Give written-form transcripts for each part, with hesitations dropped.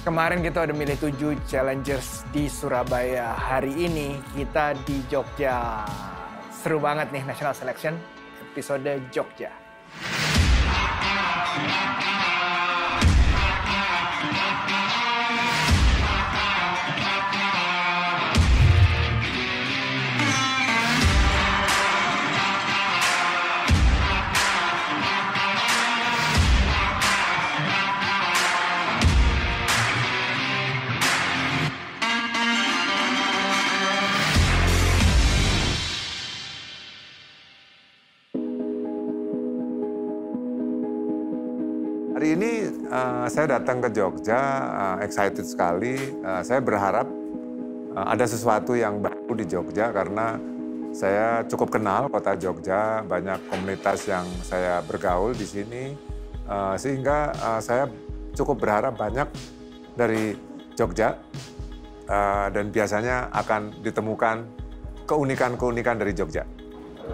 kemarin kita udah milih 7 challengers di Surabaya. Hari ini kita di Jogja. Seru banget nih National Selection, episode Jogja. Hari ini saya datang ke Jogja, excited sekali. Saya berharap ada sesuatu yang baru di Jogja karena saya cukup kenal kota Jogja, banyak komunitas yang saya bergaul di sini, sehingga saya cukup berharap banyak dari Jogja dan biasanya akan ditemukan keunikan-keunikan dari Jogja.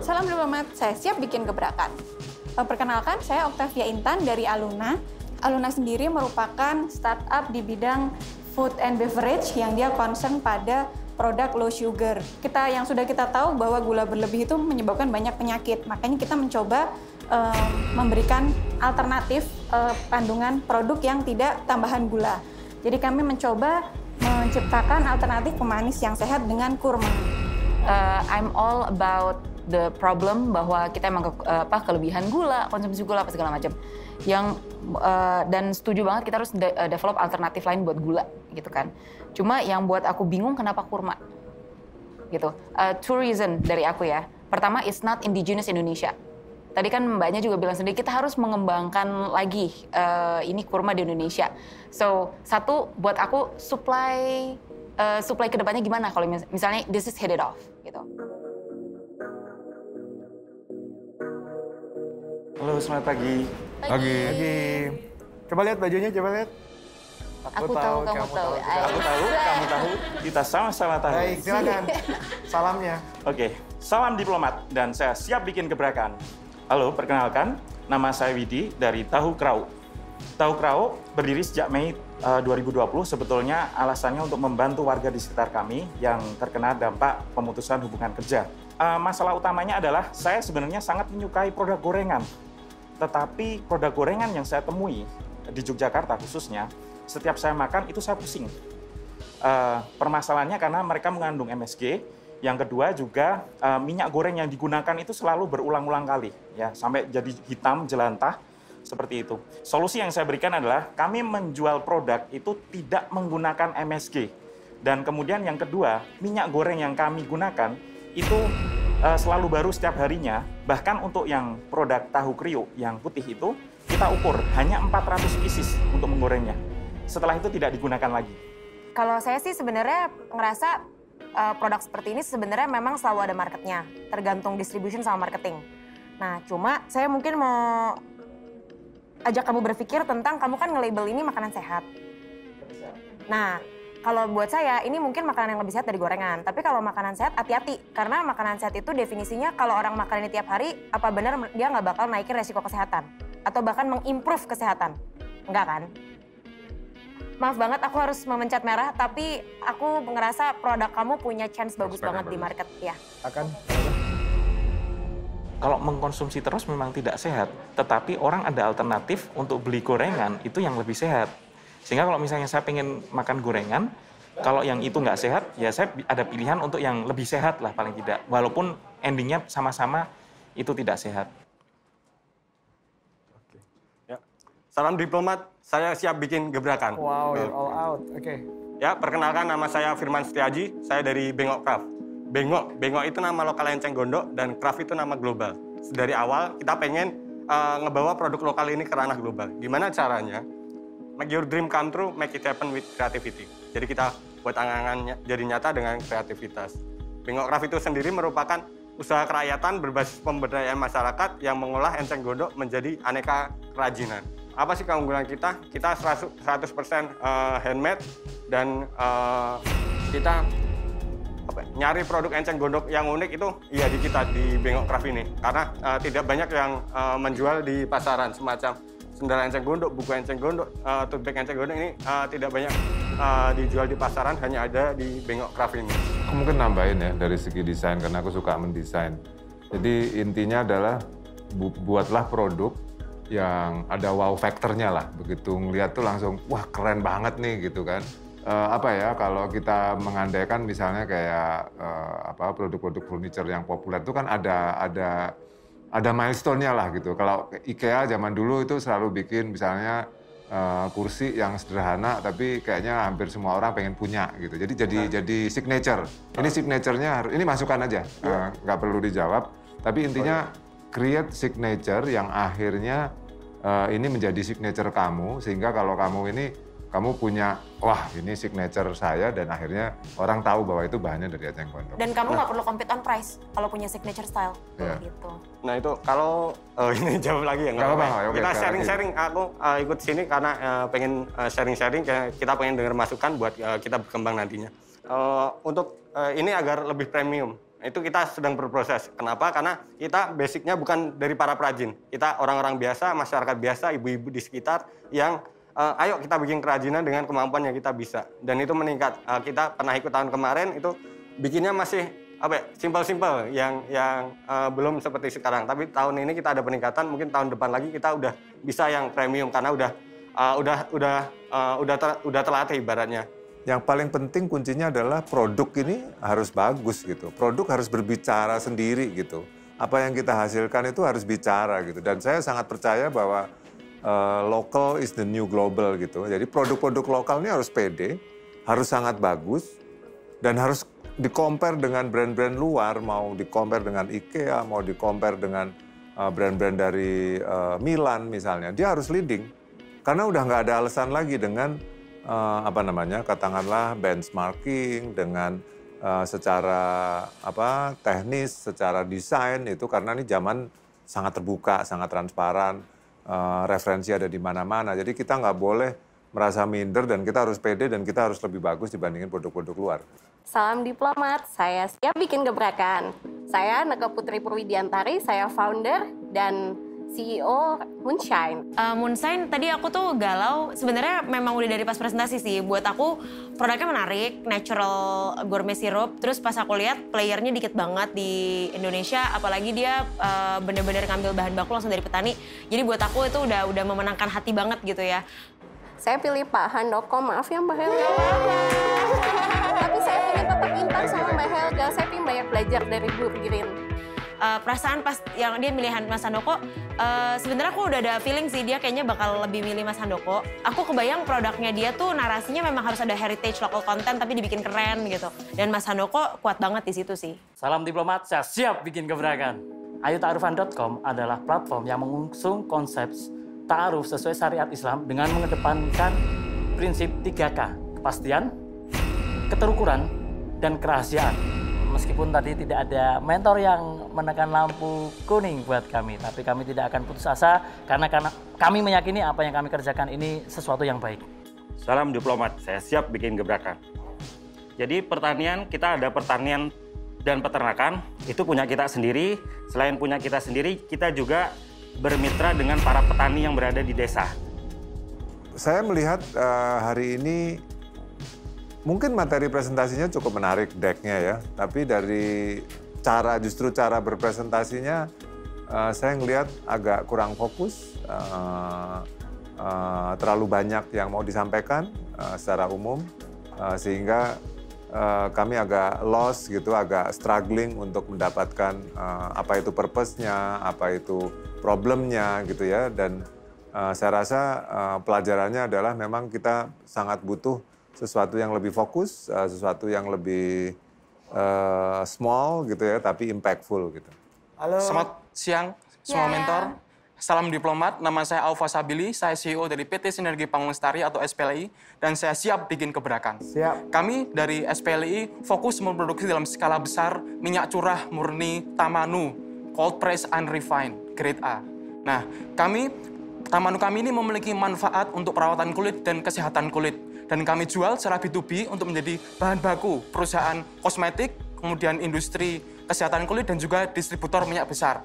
Salam diplomat, saya siap bikin gebrakan. Perkenalkan, saya Octavia Intan dari Aluna. Aluna sendiri merupakan startup di bidang food and beverage yang dia concern pada produk low sugar. Yang sudah kita tahu bahwa gula berlebih itu menyebabkan banyak penyakit. Makanya kita mencoba memberikan alternatif kandungan produk yang tidak tambahan gula. Jadi kami mencoba menciptakan alternatif pemanis yang sehat dengan kurma. I'm all about the problem bahwa kita emang kelebihan gula, konsumsi gula apa segala macam. Dan setuju banget kita harus develop alternatif lain buat gula gitu kan. Cuma yang buat aku bingung kenapa kurma gitu. Two reason dari aku ya. Pertama, it's not indigenous Indonesia. Tadi kan mbaknya juga bilang sendiri kita harus mengembangkan lagi ini kurma di Indonesia. So satu buat aku supply kedepannya gimana kalau misalnya this is hit it off gitu. Halo, selamat pagi. Pagi. Coba lihat bajunya, coba lihat. Aku tahu, kamu tahu. Aku tahu, kamu tahu, kita sama-sama tahu. Baik, silakan. Salamnya. Oke, salam diplomat dan saya siap bikin gebrakan. Halo, perkenalkan, nama saya Widi dari Tahu Krau. Tahu Krau berdiri sejak Mei 2020, sebetulnya alasannya untuk membantu warga di sekitar kami yang terkena dampak pemutusan hubungan kerja. Masalah utamanya adalah saya sebenarnya sangat menyukai produk gorengan. Tetapi produk gorengan yang saya temui di Yogyakarta khususnya, setiap saya makan itu saya pusing. Permasalahannya karena mereka mengandung MSG. Yang kedua juga minyak goreng yang digunakan itu selalu berulang-ulang kali, ya sampai jadi hitam jelantah seperti itu. Solusi yang saya berikan adalah kami menjual produk itu tidak menggunakan MSG. Dan kemudian yang kedua, minyak goreng yang kami gunakan itu selalu baru setiap harinya. Bahkan untuk yang produk tahu kriuk yang putih itu, kita ukur hanya 400 pieces untuk menggorengnya. Setelah itu tidak digunakan lagi. Kalau saya sih sebenarnya ngerasa produk seperti ini sebenarnya memang selalu ada marketnya. Tergantung distribution sama marketing. Nah, cuma saya mungkin mau ajak kamu berpikir tentang kamu kan nge-label ini makanan sehat. Nah, kalau buat saya, ini mungkin makanan yang lebih sehat dari gorengan. Tapi kalau makanan sehat, hati-hati. Karena makanan sehat itu definisinya kalau orang makan ini tiap hari, apa benar dia nggak bakal naikin resiko kesehatan? Atau bahkan mengimprove kesehatan? Enggak kan? Maaf banget, aku harus memencet merah. Tapi aku ngerasa produk kamu punya chance bagus banget di market. Ya. Akan. Kalau mengkonsumsi terus memang tidak sehat. Tetapi orang ada alternatif untuk beli gorengan, itu yang lebih sehat. Sehingga kalau misalnya saya pengen makan gorengan, kalau yang itu nggak sehat, ya saya ada pilihan untuk yang lebih sehat lah paling tidak. Walaupun endingnya sama-sama itu tidak sehat. Oke. Ya. Salam diplomat, saya siap bikin gebrakan. Wow, you're all out. Oke. Ya, perkenalkan nama saya Firman Setiaji, saya dari Bengok Craft. Bengok itu nama lokal Enceng Gondok dan Craft itu nama global. Dari awal kita pengen ngebawa produk lokal ini ke ranah global. Gimana caranya? Make your dream come true, make it happen with creativity. Jadi kita buat angan-angan jadi nyata dengan kreativitas. Bengok Craft itu sendiri merupakan usaha kerakyatan berbasis pemberdayaan masyarakat yang mengolah enceng gondok menjadi aneka kerajinan. Apa sih keunggulan kita? Kita 100% handmade dan kita nyari produk enceng gondok yang unik itu iya di kita di Bengok Craft ini. Karena tidak banyak yang menjual di pasaran semacam sendal enceng gondok, buku enceng gondok, tote bag enceng gondok ini tidak banyak dijual di pasaran, hanya ada di Bengok Craft ini. Aku mungkin nambahin ya dari segi desain, karena aku suka mendesain. Jadi intinya adalah buatlah produk yang ada wow factor-nya lah. Begitu ngeliat tuh langsung, wah keren banget nih gitu kan. Apa ya, kalau kita mengandaikan misalnya kayak produk-produk furniture yang populer itu kan ada milestone-nya lah gitu. Kalau IKEA zaman dulu itu selalu bikin misalnya kursi yang sederhana tapi kayaknya hampir semua orang pengen punya gitu. Jadi signature. Ini signature-nya ini masukan aja, nggak perlu dijawab. Tapi intinya create signature yang akhirnya ini menjadi signature kamu, sehingga kalau kamu punya, wah ini signature saya, dan akhirnya orang tahu bahwa itu bahannya dari eceng gondok. Dan kamu nggak perlu compete on price kalau punya signature style. Yeah. Gitu. Nah itu kalau ini jawab lagi ya, nggak apa-apa. Kita sharing-sharing, aku ikut sini karena pengen sharing-sharing, kita pengen dengar masukan buat kita berkembang nantinya. Untuk ini agar lebih premium, itu kita sedang berproses. Kenapa? Karena kita basicnya bukan dari para perajin. Kita orang-orang biasa, masyarakat biasa, ibu-ibu di sekitar yang ayo kita bikin kerajinan dengan kemampuan yang kita bisa. Dan itu meningkat. Kita pernah ikut tahun kemarin, itu bikinnya masih simpel-simpel yang belum seperti sekarang. Tapi tahun ini kita ada peningkatan, mungkin tahun depan lagi kita udah bisa yang premium karena udah terlatih ibaratnya. Yang paling penting kuncinya adalah produk ini harus bagus gitu. Produk harus berbicara sendiri gitu. Apa yang kita hasilkan itu harus bicara gitu. Dan saya sangat percaya bahwa local is the new global gitu. Jadi produk-produk lokal ini harus pede, harus sangat bagus, dan harus di-compare dengan brand-brand luar, mau di-compare dengan IKEA, mau di-compare dengan brand-brand dari Milan misalnya. Dia harus leading, karena udah nggak ada alasan lagi dengan katakanlah benchmarking, dengan secara teknis, secara desain itu, karena ini zaman sangat terbuka, sangat transparan. Referensi ada di mana-mana, jadi kita nggak boleh merasa minder dan kita harus pede dan kita harus lebih bagus dibandingin produk-produk luar. Salam diplomat, saya siap bikin gebrakan. Saya Neke Putri Purwidiantari, saya founder dan CEO Moonshine. Moonshine tadi aku tuh galau, sebenarnya memang udah dari pas presentasi sih. Buat aku produknya menarik, natural gourmet syrup. Terus pas aku lihat playernya dikit banget di Indonesia, apalagi dia bener-bener ngambil bahan baku langsung dari petani. Jadi buat aku itu udah memenangkan hati banget gitu ya. Saya pilih Pak Handoko, maaf ya Mbak Helga. Tapi saya pengen tetap intan sama Mbak Helga, saya pengen banyak belajar dari Bu Green. Perasaan pas yang dia milihan Mas Handoko, sebenarnya aku udah ada feeling sih dia kayaknya bakal lebih milih Mas Handoko. Aku kebayang produknya dia tuh narasinya memang harus ada heritage local content tapi dibikin keren gitu. Dan Mas Handoko kuat banget di situ sih. Salam diplomat, saya siap bikin gebrakan. ayutaarufan.com adalah platform yang mengusung konsep ta'aruf sesuai syariat Islam dengan mengedepankan prinsip 3K, kepastian, keterukuran, dan kerahasiaan. Meskipun tadi tidak ada mentor yang menekan lampu kuning buat kami, tapi kami tidak akan putus asa karena kami meyakini apa yang kami kerjakan ini sesuatu yang baik. Salam diplomat, saya siap bikin gebrakan. Jadi pertanian, kita ada pertanian dan peternakan, itu punya kita sendiri. Selain punya kita sendiri, kita juga bermitra dengan para petani yang berada di desa. Saya melihat hari ini mungkin materi presentasinya cukup menarik decknya ya, tapi dari justru cara berpresentasinya saya ngelihat agak kurang fokus, terlalu banyak yang mau disampaikan secara umum, sehingga kami agak lost gitu, agak struggling untuk mendapatkan apa itu purpose-nya, apa itu problemnya gitu ya, dan saya rasa pelajarannya adalah memang kita sangat butuh sesuatu yang lebih fokus, sesuatu yang lebih small gitu ya, tapi impactful gitu. Halo. Selamat siang semua mentor. Salam diplomat, nama saya Aufa Sabili, saya CEO dari PT Sinergi Pangan Lestari atau SPLI, dan saya siap bikin gebrakan. Siap. Kami dari SPLI fokus memproduksi dalam skala besar minyak curah murni Tamanu, cold press unrefined, grade A. Nah, Tamanu kami ini memiliki manfaat untuk perawatan kulit dan kesehatan kulit. Dan kami jual secara B2B untuk menjadi bahan baku perusahaan kosmetik, kemudian industri kesehatan kulit, dan juga distributor minyak besar.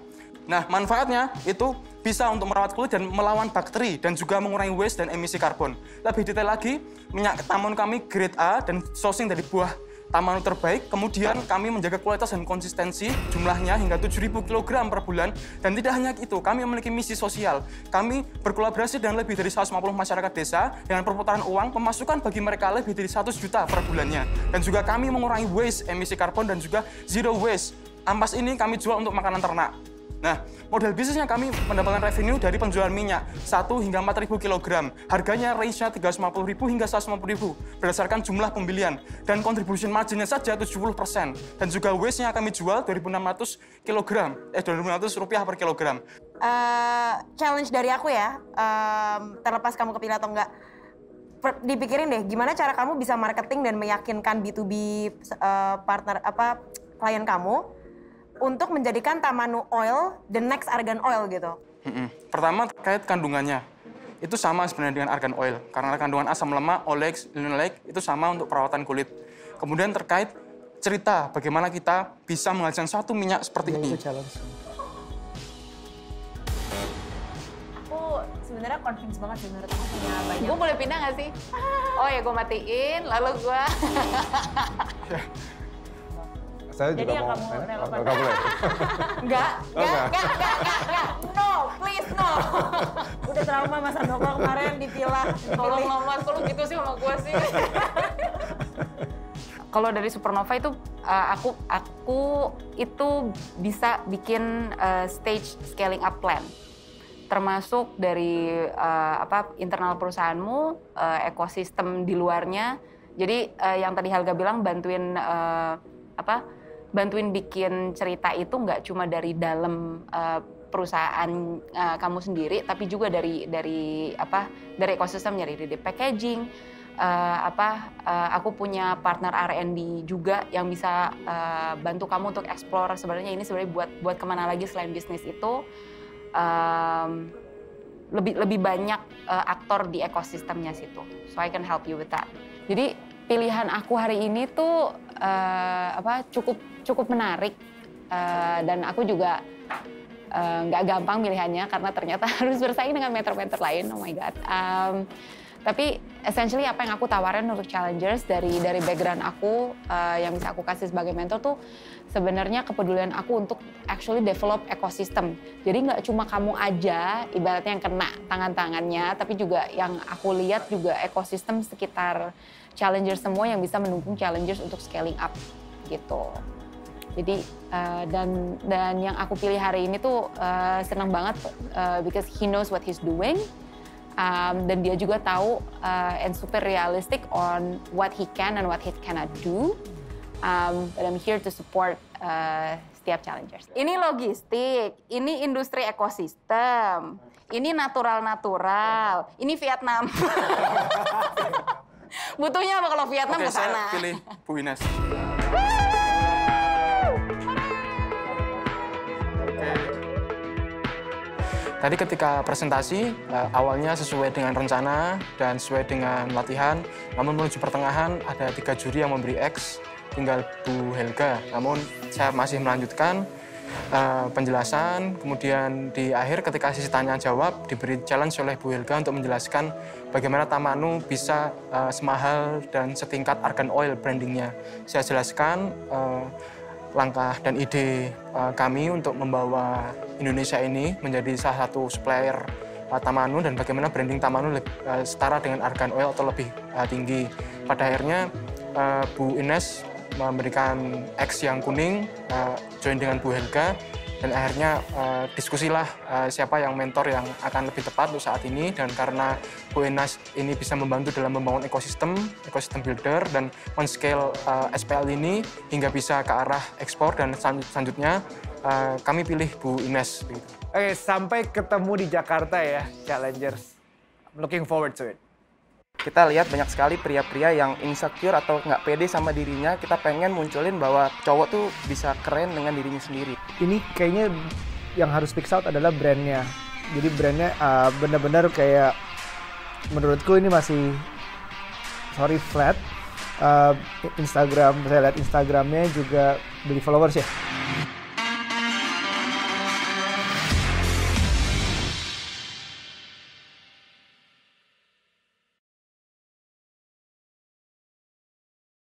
Nah, manfaatnya itu bisa untuk merawat kulit dan melawan bakteri dan juga mengurangi waste dan emisi karbon. Lebih detail lagi, minyak Tamanu kami grade A dan sourcing dari buah Tamanu terbaik. Kemudian kami menjaga kualitas dan konsistensi, jumlahnya hingga 7.000 kg per bulan. Dan tidak hanya itu, kami memiliki misi sosial. Kami berkolaborasi dengan lebih dari 150 masyarakat desa dengan perputaran uang, pemasukan bagi mereka lebih dari 100 juta per bulannya. Dan juga kami mengurangi waste, emisi karbon dan juga zero waste. Ampas ini kami jual untuk makanan ternak. Nah, model bisnisnya kami mendapatkan revenue dari penjualan minyak 1 hingga 4.000 kg. Harganya range-nya 350.000 hingga 150.000 berdasarkan jumlah pembelian. Dan contribution margin-nya saja 70%. Dan juga waste-nya kami jual 2.600 rupiah per kilogram. Challenge dari aku ya, terlepas kamu kepilih atau enggak, dipikirin deh gimana cara kamu bisa marketing dan meyakinkan B2B partner klien kamu untuk menjadikan Tamanu Oil the next argan oil gitu. Pertama terkait kandungannya. Itu sama sebenarnya dengan argan oil. Karena kandungan asam lemak, oleic, linoleic itu sama untuk perawatan kulit. Kemudian terkait cerita bagaimana kita bisa menghasilkan suatu minyak seperti ini. Aku sebenarnya convince banget sih menurut aku punya banyak. Gue boleh pindah nggak sih? Oh ya gue matiin, lalu gue. Saya jadi juga yang mau. kamu relevan. Enggak boleh. Enggak. No, please no. Udah trauma Mas Handoko kemarin dipilah. Tolong lo Mas, kok lu gitu sih sama gue sih. Kalau dari Supernova itu aku itu bisa bikin stage scaling up plan. Termasuk dari internal perusahaanmu, ekosistem di luarnya. Jadi yang tadi Helga bilang bantuin bikin cerita itu nggak cuma dari dalam perusahaan kamu sendiri, tapi juga dari ekosistemnya, dari packaging. Aku punya partner R&D juga yang bisa bantu kamu untuk explore sebenarnya ini sebenarnya buat kemana lagi selain bisnis itu. Lebih banyak aktor di ekosistemnya situ, so I can help you with that. Jadi pilihan aku hari ini tuh cukup menarik dan aku juga nggak gampang pilihannya karena ternyata harus bersaing dengan mentor-mentor lain. Oh my god. Tapi essentially apa yang aku tawarin untuk challengers dari background aku yang bisa aku kasih sebagai mentor tuh sebenarnya kepedulian aku untuk actually develop ekosistem. Jadi nggak cuma kamu aja ibaratnya yang kena tangan-tangannya, tapi juga yang aku lihat juga ekosistem sekitar challengers semua yang bisa mendukung challengers untuk scaling up gitu. Jadi dan yang aku pilih hari ini tuh senang banget because he knows what he's doing. Dan dia juga tahu and super realistic on what he can and what he cannot do. But I'm here to support setiap challengers. Ini logistik, ini industri ekosistem, ini natural, ini Vietnam. Butuhnya apa kalau Vietnam ke sana? Saya pilih Bu Ines. Tadi ketika presentasi, awalnya sesuai dengan rencana dan sesuai dengan latihan, namun menuju pertengahan ada 3 juri yang memberi X, tinggal Bu Helga. Namun saya masih melanjutkan penjelasan, kemudian di akhir ketika sesi tanya-jawab diberi challenge oleh Bu Helga untuk menjelaskan bagaimana Tamanu bisa semahal dan setingkat argan oil brandingnya. Saya jelaskan langkah dan ide kami untuk membawa Indonesia ini menjadi salah satu supplier Tamanu dan bagaimana branding Tamanu setara dengan argan oil atau lebih tinggi. Pada akhirnya Bu Ines memberikan X yang kuning, join dengan Bu Helga, dan akhirnya diskusilah siapa yang mentor yang akan lebih tepat untuk saat ini. Dan karena Bu Ines ini bisa membantu dalam membangun ekosistem builder dan men-scale SPL ini hingga bisa ke arah ekspor dan selanjutnya kami pilih Bu Ines. Oke, sampai ketemu di Jakarta ya, challengers. I'm looking forward to it. Kita lihat banyak sekali pria-pria yang insecure atau nggak pede sama dirinya. Kita pengen munculin bahwa cowok tuh bisa keren dengan dirinya sendiri. Ini kayaknya yang harus fix out adalah brandnya. Jadi brandnya benar-benar kayak menurutku ini masih flat. Instagram, saya lihat Instagramnya juga beli followers ya.